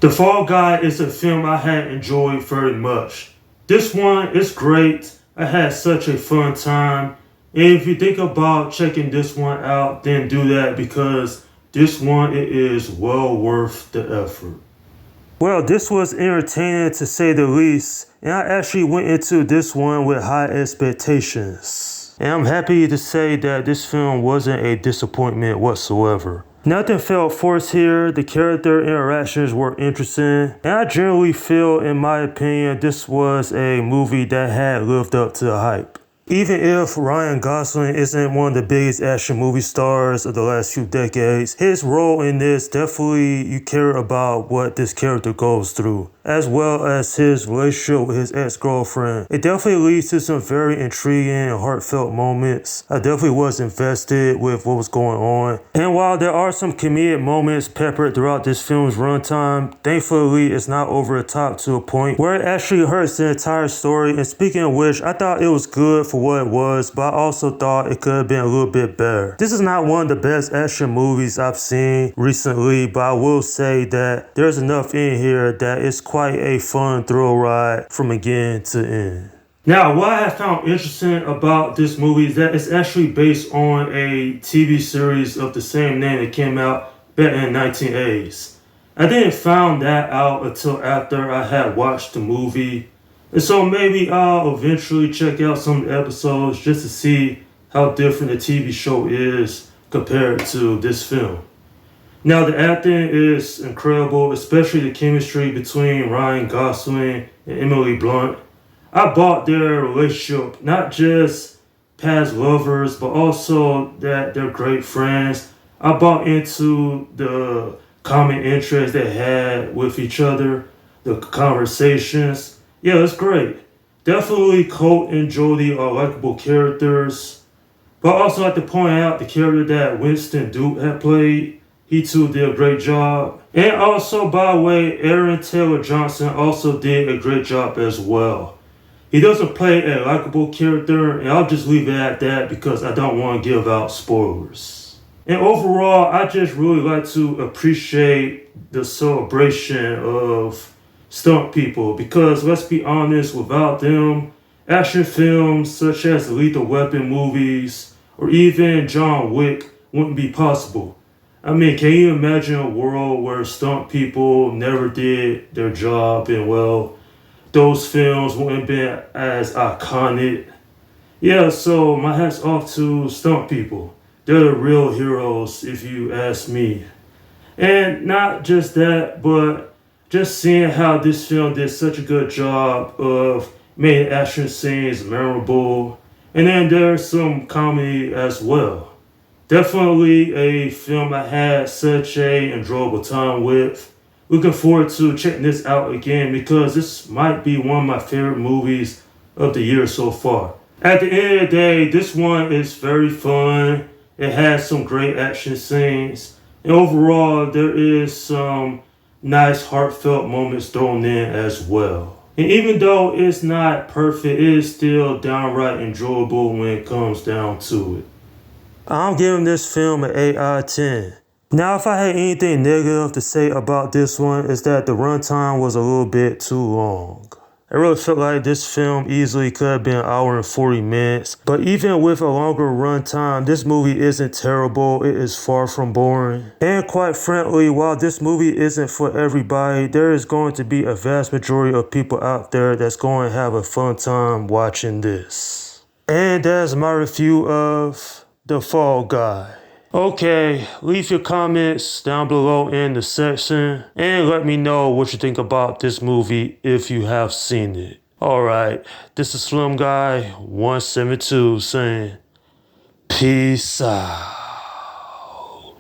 The Fall Guy is a film I had enjoyed very much. This one is great. I had such a fun time. And if you think about checking this one out, then do that because this one it is well worth the effort. Well, this was entertaining to say the least, and I actually went into this one with high expectations. And I'm happy to say that this film wasn't a disappointment whatsoever. Nothing felt forced here, the character interactions were interesting, and I generally feel, in my opinion, this was a movie that had lived up to the hype. Even if Ryan Gosling isn't one of the biggest action movie stars of the last few decades, his role in this definitely you care about what this character goes through, as well as his relationship with his ex-girlfriend. It definitely leads to some very intriguing and heartfelt moments. I definitely was invested with what was going on. And while there are some comedic moments peppered throughout this film's runtime, thankfully it's not over the top to a point where it actually hurts the entire story. And speaking of which, I thought it was good for what it was, but I also thought it could have been a little bit better. This is not one of the best action movies I've seen recently, but I will say that there's enough in here that it's quite a fun thrill ride from beginning to end. Now, what I found interesting about this movie is that it's actually based on a TV series of the same name that came out back in the 1980s. I didn't find that out until after I had watched the movie. And so maybe I'll eventually check out some of the episodes just to see how different the TV show is compared to this film. Now the acting is incredible, especially the chemistry between Ryan Gosling and Emily Blunt. I bought their relationship, not just past lovers, but also that they're great friends. I bought into the common interest they had with each other, the conversations. Yeah, it's great. Definitely Colt and Jodie are likable characters. But I also like to point out the character that Winston Duke had played. He too did a great job. And also, by the way, Aaron Taylor Johnson also did a great job as well. He doesn't play a likable character, and I'll just leave it at that because I don't want to give out spoilers. And overall, I just really like to appreciate the celebration of stunt people because let's be honest, without them, action films such as the Lethal Weapon movies or even John Wick wouldn't be possible. I mean, can you imagine a world where stunt people never did their job and well, those films wouldn't have been as iconic? Yeah, so my hat's off to stunt people. They're the real heroes if you ask me. And not just that, but just seeing how this film did such a good job of making action scenes memorable. And then there's some comedy as well. Definitely a film I had such a enjoyable time with. Looking forward to checking this out again because this might be one of my favorite movies of the year so far. At the end of the day, this one is very fun. It has some great action scenes. And overall, there is some nice heartfelt moments thrown in as well. And even though it's not perfect, it is still downright enjoyable when it comes down to it. I'm giving this film an 8 out of 10. Now, if I had anything negative to say about this one, is that the runtime was a little bit too long. I really felt like this film easily could have been an hour and 40 minutes. But even with a longer runtime, this movie isn't terrible. It is far from boring. And quite frankly, while this movie isn't for everybody, there is going to be a vast majority of people out there that's going to have a fun time watching this. And that's my review of The Fall Guy. Okay, leave your comments down below in the section and let me know what you think about this movie if you have seen it. Alright, this is Slim Guy 172 saying peace out.